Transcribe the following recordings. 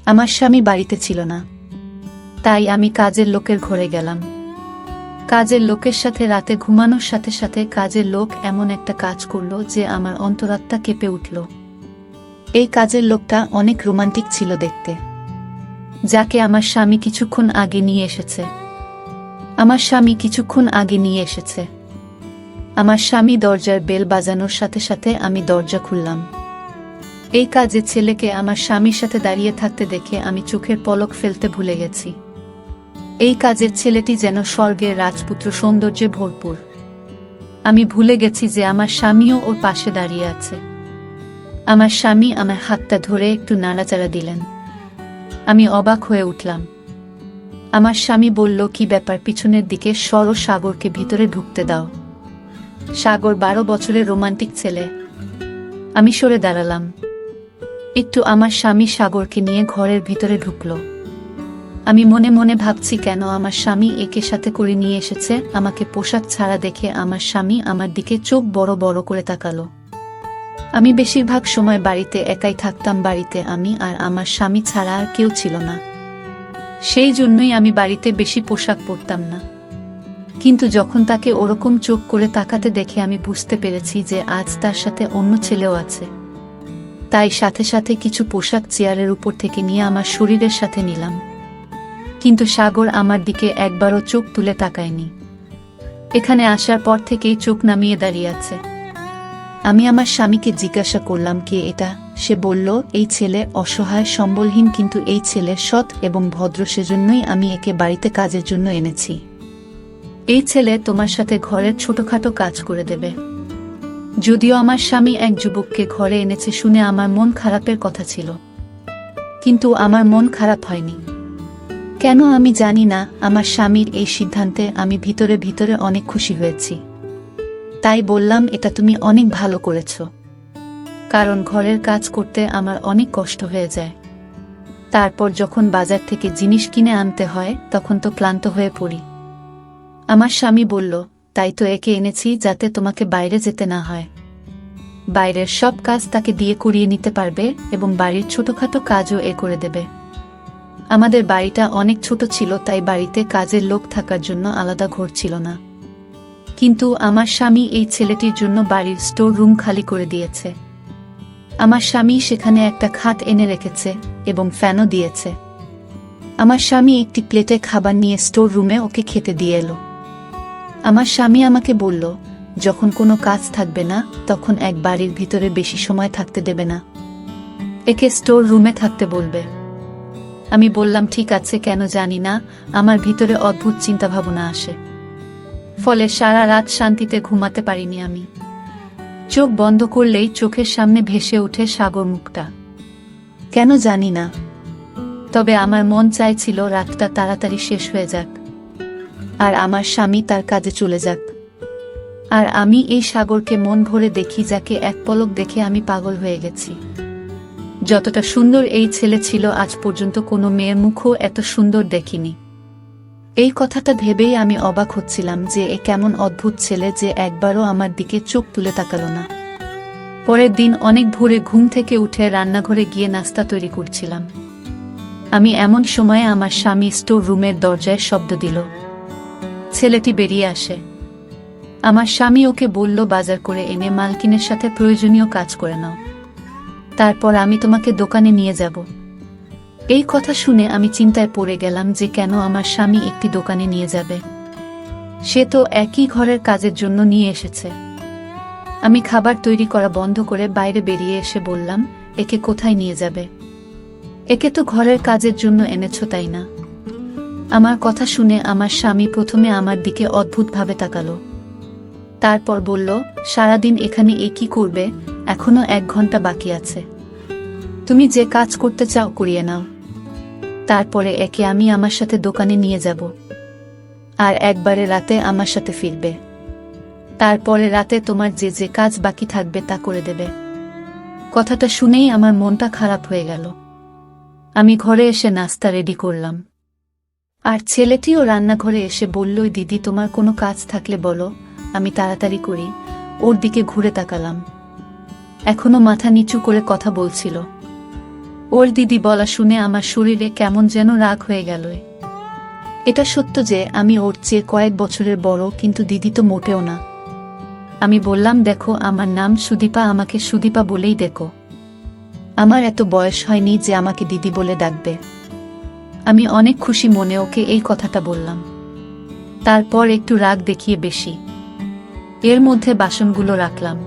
আমার স্বামী বাড়িতে ছিল না, তাই আমি কাজের লোকের ঘরে গেলাম। কাজের লোকের সাথে রাতে ঘুমানোর সাথে সাথে কাজের লোক এমন একটা কাজ করলো যে আমার অন্তরাত্মা কেঁপে উঠল। এই কাজের লোকটা অনেক রোমান্টিক ছিল দেখতে, যাকে আমার স্বামী কিছুক্ষণ আগে নিয়ে এসেছে। আমার স্বামী কিছুক্ষণ আগে নিয়ে এসেছে। আমার স্বামী দরজার বেল বাজানোর সাথে সাথে আমি দরজা খুললাম। এই কাজের ছেলেকে আমার স্বামীর সাথে দাঁড়িয়ে থাকতে দেখে আমি চোখের পলক ফেলতে ভুলে গেছি। এই কাজের ছেলেটি যেন স্বর্গের রাজপুত্র সৌন্দর্যে ভরপুর। আমি ভুলে গেছি যে আমার স্বামীও ওর পাশে দাঁড়িয়ে আছে। আমার স্বামী আমার হাতটা ধরে একটু নাড়াচাড়া দিলেন। আমি অবাক হয়ে উঠলাম। আমার স্বামী বলল, কি ব্যাপার, পিছনের দিকে সরো, সাগরকে ভিতরে ঢুকতে দাও। সাগর 12 বছরের রোমান্টিক ছেলে। আমি সরে দাঁড়ালাম একটু। আমার স্বামী সাগরকে নিয়ে ঘরের ভিতরে ঢুকল। আমি মনে মনে ভাবছি, কেন আমার স্বামী একে সাথে করে নিয়ে এসেছে। আমাকে পোশাক ছাড়া দেখে আমার স্বামী আমার দিকে চোখ বড় বড় করে তাকালো। আমি বেশিরভাগ সময় বাড়িতে একাই থাকতাম। বাড়িতে আমি আর আমার স্বামী ছাড়া আর কেউ ছিল না। সেই জন্যই আমি বাড়িতে বেশি পোশাক পরতাম না। কিন্তু যখন তাকে ওরকম চোখ করে তাকাতে দেখে আমি বুঝতে পেরেছি যে আজ তার সাথে অন্য ছেলেও আছে। তাই সাথে সাথে কিছু পোশাক চেয়ারের উপর থেকে নিয়ে আমার শরীরের সাথে নিলাম। কিন্তু সাগর আমার দিকে একবারও চোখ তুলে তাকায়নি। এখানে আসার পর থেকেই চোখ নামিয়ে দাঁড়িয়ে আছে। আমি আমার স্বামীকে জিজ্ঞাসা করলাম, কে এটা? সে বলল, এই ছেলে অসহায় সম্বলহীন, কিন্তু এই ছেলে সৎ এবং ভদ্র, সেজন্যই আমি একে বাড়িতে কাজের জন্য এনেছি। এই ছেলে তোমার সাথে ঘরের ছোটখাটো কাজ করে দেবে। যদিও আমার স্বামী এক যুবককে ঘরে এনেছে শুনে আমার মন খারাপের কথা ছিল, কিন্তু আমার মন খারাপ হয়নি। কেন আমি জানি না, আমার স্বামীর এই সিদ্ধান্তে আমি ভিতরে ভিতরে অনেক খুশি হয়েছি। তাই বললাম, এটা তুমি অনেক ভালো করেছ, কারণ ঘরের কাজ করতে আমার অনেক কষ্ট হয়ে যায়। তারপর যখন বাজার থেকে জিনিস কিনে আনতে হয় তখন তো ক্লান্ত হয়ে পড়ি। আমার স্বামী বলল, তাই তো একে এনেছি, যাতে তোমাকে বাইরে যেতে না হয়। বাইরের সব কাজ তাকে দিয়ে করিয়ে নিতে পারবে এবং বাড়ির ছোটখাটো কাজও এ করে দেবে। আমাদের বাড়িটা অনেক ছোট ছিল, তাই বাড়িতে কাজের লোক থাকার জন্য আলাদা ঘর ছিল না। কিন্তু আমার স্বামী এই ছেলেটির জন্য বাড়ির স্টোর রুম খালি করে দিয়েছে। আমার স্বামী সেখানে একটা খাট এনে রেখেছে এবং ফ্যানও দিয়েছে। আমার স্বামী একটি প্লেটে খাবার নিয়ে স্টোর রুমে ওকে খেতে দিয়ে এলো। আমার স্বামী আমাকে বলল, যখন কোনো কাজ থাকবে না তখন এক বাড়ির ভিতরে বেশি সময় থাকতে দেবে না, একে স্টোর রুমে থাকতে বলবে। আমি বললাম, ঠিক আছে। কেন জানি না, আমার ভিতরে অদ্ভুত চিন্তাভাবনা আসে, ফলে সারা রাত শান্তিতে ঘুমাতে পারিনি আমি। চোখ বন্ধ করলেই চোখের সামনে ভেসে ওঠে সাগর মুখটা। কেন জানি না, তবে আমার মন চাইছিল রাতটা তাড়াতাড়ি শেষ হয়ে যাক আর আমার স্বামী তার কাজে চলে যাক, আর আমি এই সাগরকে মন ভরে দেখি, যাকে এক পলক দেখে আমি পাগল হয়ে গেছি। যতটা সুন্দর এই ছেলে ছিল, আজ পর্যন্ত কোনো মেয়ের মুখও এত সুন্দর দেখিনি। এই কথাটা ভেবেই আমি অবাক হচ্ছিলাম যে এ কেমন অদ্ভুত ছেলে যে একবারও আমার দিকে চোখ তুলে তাকালো না। পরের দিন অনেক ভোরে ঘুম থেকে উঠে রান্নাঘরে গিয়ে নাস্তা তৈরি করছিলাম। আমি এমন সময়ে আমার স্বামী স্টোর রুমের দরজায় শব্দ দিল। ছেলেটি বেরিয়ে আসে। আমার স্বামী ওকে বলল, বাজার করে এনে মালকিনের সাথে প্রয়োজনীয় কাজ করে নাও, তারপর আমি তোমাকে দোকানে নিয়ে যাব। এই কথা শুনে আমি চিন্তায় পড়ে গেলাম যে কেন আমার স্বামী একটি দোকানে নিয়ে যাবে। সে তো একই ঘরের কাজের জন্য নিয়ে এসেছে। আমি খাবার তৈরি করা বন্ধ করে বাইরে বেরিয়ে এসে বললাম, একে কোথায় নিয়ে যাবে? একে তো ঘরের কাজের জন্য এনেছো, তাই না? আমার কথা শুনে আমার স্বামী প্রথমে আমার দিকে অদ্ভুতভাবে তাকালো, তারপর বলল, সারাদিন এখানে এ কি করবে? এখনো 1 ঘন্টা বাকি আছে, তুমি যে কাজ করতে চাও করিয়ে নাও, তারপরে একে আমি আমার সাথে দোকানে নিয়ে যাব, আর একবারে রাতে আমার সাথে ফিরবে। তারপরে রাতে তোমার যে যে কাজ বাকি থাকবে তা করে দেবে। কথাটা শুনেই আমার মনটা খারাপ হয়ে গেল। আমি ঘরে এসে নাস্তা রেডি করলাম, আর ছেলেটিও রান্নাঘরে এসে বলল, দিদি, তোমার কোনো কাজ থাকলে বলো, আমি তাড়াতাড়ি করি। ওর দিকে ঘুরে তাকালাম। এখনো মাথা নিচু করে কথা বলছিল। ওর দিদি বলা শুনে আমার শরীরে কেমন যেন রাগ হয়ে গেল। এটা সত্য যে আমি ওর চেয়ে কয়েক বছরের বড়, কিন্তু দিদি তো মোটেও না। আমি বললাম, দেখো, আমার নাম সুদীপা, আমাকে সুদীপা বলেই দেখো। আমার এত বয়স হয়নি যে আমাকে দিদি বলে ডাকবে। আমি অনেক খুশি মনে ওকে এই কথাটা বললাম। তারপর একটু রাগ দেখিয়ে বেশি এর মধ্যে বাসনগুলো রাখলাম।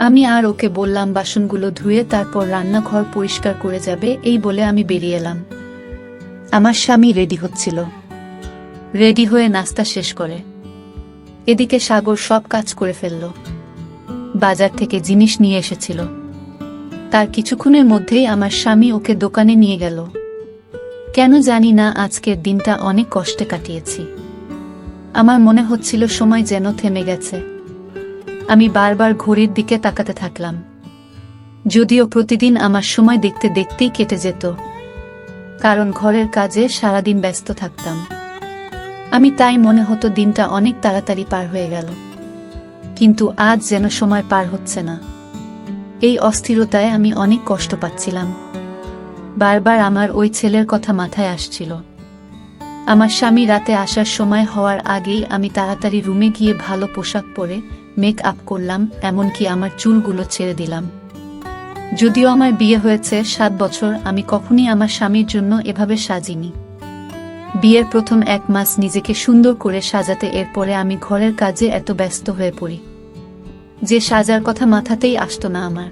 আমি আর ওকে বললাম বাসনগুলো ধুয়ে তারপর রান্নাঘর পরিষ্কার করে যাবে, এই বলে আমি বেরিয়ে এলাম। আমার স্বামী রেডি হচ্ছিল। রেডি হয়ে নাস্তা শেষ করে এদিকে সাগর সব কাজ করে ফেলল। বাজার থেকে জিনিস নিয়ে এসেছিল। তার কিছুক্ষণের মধ্যেই আমার স্বামী ওকে দোকানে নিয়ে গেল। কেন জানি না আজকের দিনটা অনেক কষ্টে কাটিয়েছি। আমার মনে হচ্ছিল সময় যেন থেমে গেছে। আমি বারবার ঘড়ির দিকে তাকাতে থাকলাম, যদিও প্রতিদিন আমার সময় দেখতে দেখতেই কেটে যেত, কারণ ঘরের কাজে সারাদিন ব্যস্ত থাকতাম। আমি তাই মনে হতো দিনটা অনেক তাড়াতাড়ি পার হয়ে গেল, কিন্তু আজ যেন সময় পার হচ্ছে না। এই অস্থিরতায় আমি অনেক কষ্ট পাচ্ছিলাম। বারবার আমার ওই ছেলের কথা মাথায় আসছিল। আমার স্বামী রাতে আসার সময় হওয়ার আগেই আমি তাড়াতাড়ি রুমে গিয়ে ভালো পোশাক পরে মেক আপ করলাম, এমনকি আমার চুলগুলো ছেড়ে দিলাম। যদিও আমার বিয়ে হয়েছে 7 বছর, আমি কখনই আমার স্বামীর জন্য এভাবে সাজিনি। বিয়ের প্রথম 1 মাস নিজেকে সুন্দর করে সাজাতে, এরপরে আমি ঘরের কাজে এত ব্যস্ত হয়ে পড়ি যে সাজার কথা মাথাতেই আসতো না আমার।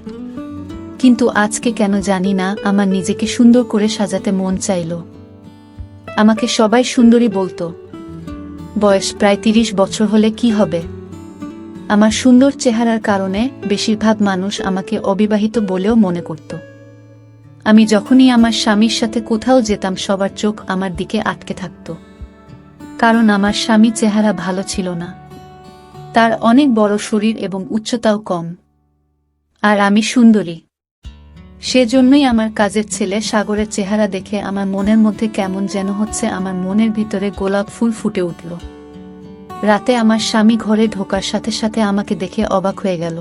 কিন্তু আজকে কেন জানি না আমার নিজেকে সুন্দর করে সাজাতে মন চাইল। আমাকে সবাই সুন্দরী বলতো। বয়স প্রায় 30 বছর হলে কি হবে? আমার সুন্দর চেহারার কারণে বেশিরভাগ মানুষ আমাকে অবিবাহিত বলেও মনে করত। আমি যখনই আমার স্বামীর সাথে কোথাও যেতাম সবার চোখ আমার দিকে আটকে থাকত, কারণ আমার স্বামী চেহারা ভালো ছিল না। তার অনেক বড় শরীর এবং উচ্চতাও কম, আর আমি সুন্দরী। সেজন্যই আমার কাজের ছেলে সাগরের চেহারা দেখে আমার মনের মধ্যে কেমন যেন হচ্ছে, আমার মনের ভিতরে গোলাপ ফুল ফুটে উঠল। রাতে আমার স্বামী ঘরে ঢোকার সাথে সাথে আমাকে দেখে অবাক হয়ে গেল,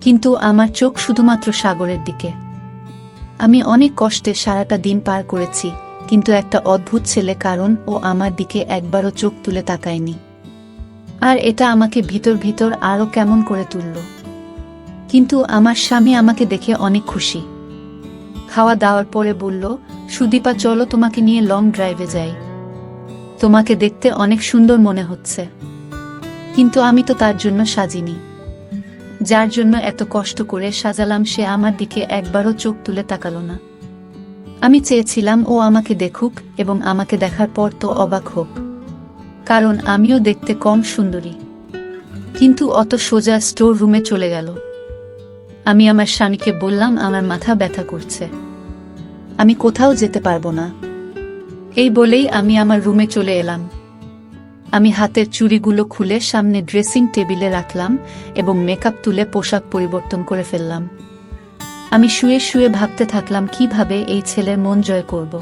কিন্তু আমার চোখ শুধুমাত্র সাগরের দিকে। আমি অনেক কষ্টে সারাটা দিন পার করেছি, কিন্তু একটা অদ্ভুত ছেলে, কারণ ও আমার দিকে একবারও চোখ তুলে তাকায়নি। আর এটা আমাকে ভিতর ভিতর আরো কেমন করে তুলল। কিন্তু আমার স্বামী আমাকে দেখে অনেক খুশি। খাওয়া দাওয়ার পরে বলল, সুদীপা, চলো তোমাকে নিয়ে লং ড্রাইভে যাই। তোমাকে দেখতে অনেক সুন্দর মনে হচ্ছে। কিন্তু আমি তো তার জন্য সাজিনি। যার জন্য এত কষ্ট করে সাজালাম সে আমার দিকে একবারও চোখ তুলে তাকালো না। আমি চেয়েছিলাম ও আমাকে দেখুক এবং আমাকে দেখার পর তো অবাক হোক, কারণ আমিও দেখতে কম সুন্দরী। কিন্তু অত সোজা স্টোর রুমে চলে গেল। আমি আমার স্বামীকে বললাম, আমার মাথা ব্যথা করছে, আমি কোথাও যেতে পারবো না। এই বলেই আমি আমার রুমে চলে এলাম। আমি হাতের চুড়িগুলো খুলে সামনে ড্রেসিং টেবিলে রাখলাম এবং মেকআপ তুলে পোশাক পরিবর্তন করে ফেললাম। আমি শুয়ে শুয়ে ভাবতে থাকলাম কিভাবে এই ছেলের মন জয় করব।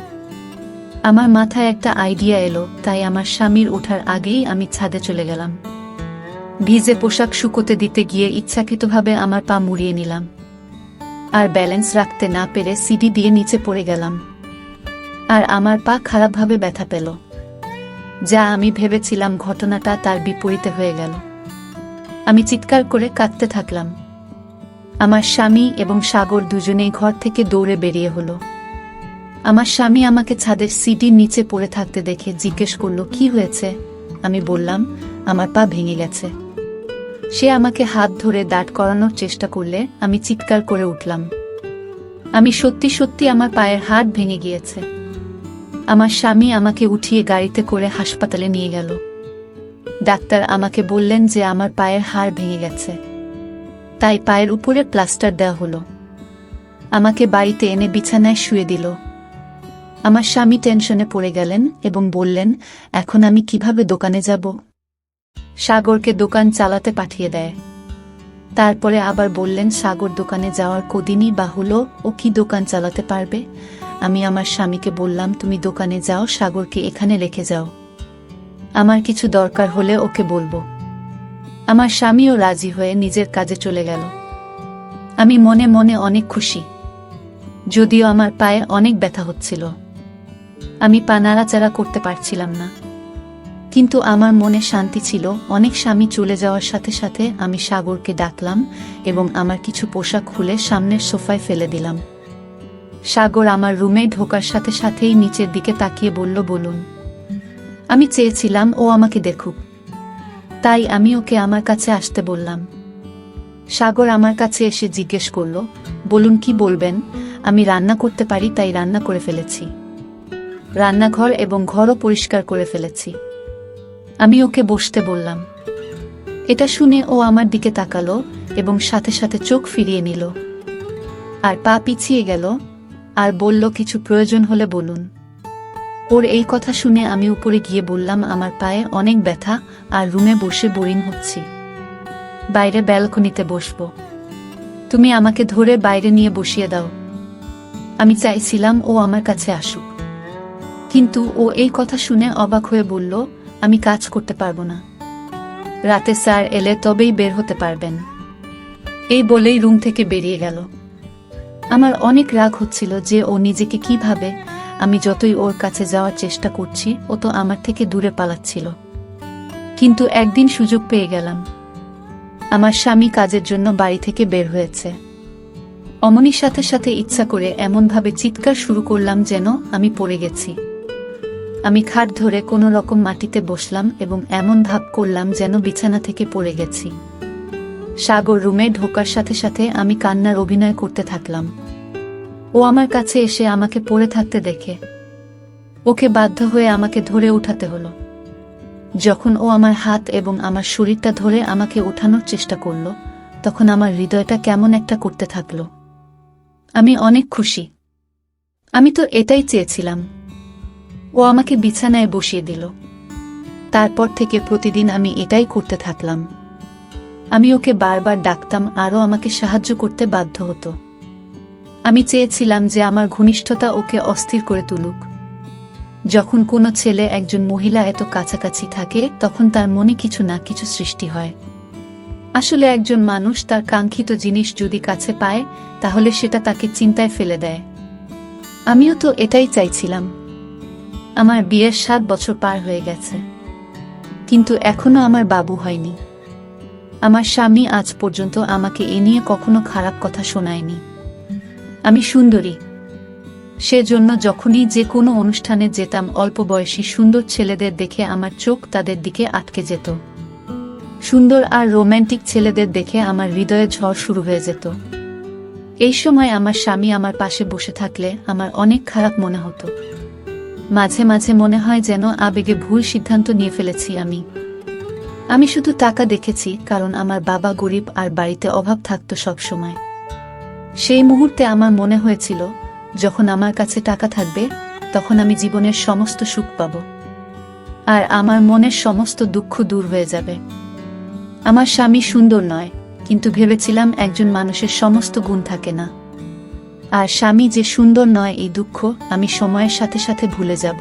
আমার মাথায় একটা আইডিয়া এলো, তাই আমার স্বামীর ওঠার আগেই আমি ছাদে চলে গেলাম। ভিজে পোশাক শুকোতে দিতে গিয়ে ইচ্ছাকৃতভাবে আমার পা মুড়িয়ে নিলাম, আর ব্যালেন্স রাখতে না পেরে সিঁড়ি দিয়ে নিচে পড়ে গেলাম। আর আমার পা খারাপভাবে ব্যথা পেল। যা আমি ভেবেছিলাম ঘটনাটা তার বিপরীতে হয়ে গেল। আমি চিৎকার করে কাঁদতে থাকলাম। আমার স্বামী এবং সাগর দুজনেই ঘর থেকে দৌড়ে বেরিয়ে হলো। আমার স্বামী আমাকে ছাদের সিঁড়ির নিচে পড়ে থাকতে দেখে জিজ্ঞেস করল, কি হয়েছে? আমি বললাম, আমার পা ভেঙে গেছে। সে আমাকে হাত ধরে দাঁড় করানোর চেষ্টা করলে আমি চিৎকার করে উঠলাম, আমি সত্যি সত্যি আমার পায়ের হাড় ভেঙে গিয়েছে। আমার স্বামী আমাকে উঠিয়ে গাড়িতে করে হাসপাতালে নিয়ে গেল। ডাক্তার আমাকে বললেন যে আমার পায়ের হাড় ভেঙে গেছে, তাই পায়ের উপরে প্লাস্টার দেওয়া হলো। আমাকে বাড়িতে এনে বিছানায় শুয়ে দিল। আমার স্বামী টেনশনে পড়ে গেলেন এবং বললেন, এখন আমি কিভাবে দোকানে যাব? সাগরকে দোকান চালাতে পাঠিয়ে দেয়। তারপরে আবার বললেন, সাগর দোকানে যাওয়ার কদিনই বা হলো, ও কি দোকান চালাতে পারবে? আমি আমার স্বামীকে বললাম, তুমি দোকানে যাও, সাগরকে এখানে রেখে যাও, আমার কিছু দরকার হলে ওকে বলবো। আমার স্বামীও রাজি হয়ে নিজের কাজে চলে গেল। আমি মনে মনে অনেক খুশি। যদিও আমার পায়ে অনেক ব্যথা হচ্ছিল। আমি পা নাড়াচাড়া করতে পারছিলাম না, কিন্তু আমার মনে শান্তি ছিল। অনেক স্বামী চলে যাওয়ার সাথে সাথে আমি সাগরকে ডাকলাম এবং আমার কিছু পোশাক খুলে সামনের সোফায় ফেলে দিলাম। সাগর আমার রুমে ঢোকার সাথে সাথেই নিচের দিকে তাকিয়ে বলল, বলুন। আমি চেয়েছিলাম ও আমাকে দেখুক, তাই আমি ওকে আমার কাছে আসতে বললাম। সাগর আমার কাছে এসে জিজ্ঞেস করল, বলুন কি বলবেন। আমি রান্না করতে পারি, তাই রান্না করে ফেলেছি। রান্নাঘর এবং ঘরও পরিষ্কার করে ফেলেছি। আমি ওকে বসতে বললাম। এটা শুনে ও আমার দিকে তাকালো এবং সাথে সাথে চোখ ফিরিয়ে নিল আর পা পিছিয়ে গেল আর বলল, কিছু প্রয়োজন হলে বলুন। ওর এই কথা শুনে আমি উপরে গিয়ে বললাম, আমার পায়ে অনেক ব্যথা আর রুমে বসে বোরিং হচ্ছি। বাইরে ব্যালকনিতে বসবো, তুমি আমাকে ধরে বাইরে নিয়ে বসিয়ে দাও। আমি চাইছিলাম ও আমার কাছে আসুক, কিন্তু ও এই কথা শুনে অবাক হয়ে বলল, আমি কাজ করতে পারবো না। রাতে স্যার এলে তবেই বের হতে পারবেন। এই বলেই রুম থেকে বেরিয়ে গেল। আমার অনেক রাগ হচ্ছিল যে ও নিজেকে কি ভাবে। আমি যতই ওর কাছে যাওয়ার চেষ্টা করছি, ও তো আমার থেকে দূরে পালাচ্ছিল। কিন্তু একদিন সুযোগ পেয়ে গেলাম। আমার স্বামী কাজের জন্য বাড়ি থেকে বের হয়েছে। অমনির সাথে সাথে ইচ্ছা করে এমনভাবে চিৎকার শুরু করলাম যেন আমি পড়ে গেছি। আমি খাট ধরে কোনো রকম মাটিতে বসলাম এবং এমন ভাব করলাম যেন বিছানা থেকে পড়ে গেছি। সাগর রুমে ঢোকার সাথে সাথে আমি কান্নার অভিনয় করতে থাকলাম। ও আমার কাছে এসে আমাকে পড়ে থাকতে দেখে ওকে বাধ্য হয়ে আমাকে ধরে উঠাতে হলো। যখন ও আমার হাত এবং আমার শরীরটা ধরে আমাকে ওঠানোর চেষ্টা করলো, তখন আমার হৃদয়টা কেমন একটা করতে থাকলো। আমি অনেক খুশি। আমি তো এটাই চেয়েছিলাম। ও আমাকে বিছানায় বসিয়ে দিল। তারপর থেকে প্রতিদিন আমি এটাই করতে থাকলাম। আমি ওকে বারবার ডাকতাম, আরও আমাকে সাহায্য করতে বাধ্য হতো। আমি চেয়েছিলাম যে আমার ঘনিষ্ঠতা ওকে অস্থির করে তুলুক। যখন কোনো ছেলে একজন মহিলা এত কাছাকাছি থাকে, তখন তার মনে কিছু না কিছু সৃষ্টি হয়। আসলে একজন মানুষ তার কাঙ্ক্ষিত জিনিস যদি কাছে পায়, তাহলে সেটা তাকে চিন্তায় ফেলে দেয়। আমিও তো এটাই চাইছিলাম। আমার বিয়ের 7 বছর পার হয়ে গেছে, কিন্তু এখনো আমার বাবু হয়নি। আমার স্বামী আজ পর্যন্ত আমাকে এ নিয়ে কখনো খারাপ কথা শোনায়নি। আমি সুন্দরী, সেজন্য যখনই যে কোনো অনুষ্ঠানে যেতাম, অল্প বয়সী সুন্দর ছেলেদের দেখে আমার চোখ তাদের দিকে আটকে যেত। সুন্দর আর রোম্যান্টিক ছেলেদের দেখে আমার হৃদয়ে ঝড় শুরু হয়ে যেত। এই সময় আমার স্বামী আমার পাশে বসে থাকলে আমার অনেক খারাপ মনে হতো। মাঝে মাঝে মনে হয় যেন আবেগে ভুল সিদ্ধান্ত নিয়ে ফেলেছি আমি শুধু টাকা দেখেছি, কারণ আমার বাবা গরিব আর বাড়িতে অভাব থাকতো সব সময়। সেই মুহূর্তে আমার মনে হয়েছিল, যখন আমার কাছে টাকা থাকবে, তখন আমি জীবনের সমস্ত সুখ পাব আর আমার মনের সমস্ত দুঃখ দূর হয়ে যাবে। আমার স্বামী সুন্দর নয়, কিন্তু ভেবেছিলাম একজন মানুষের সমস্ত গুণ থাকে না। আর স্বামী যে সুন্দর নয়, এই দুঃখ আমি সময়ের সাথে সাথে ভুলে যাব।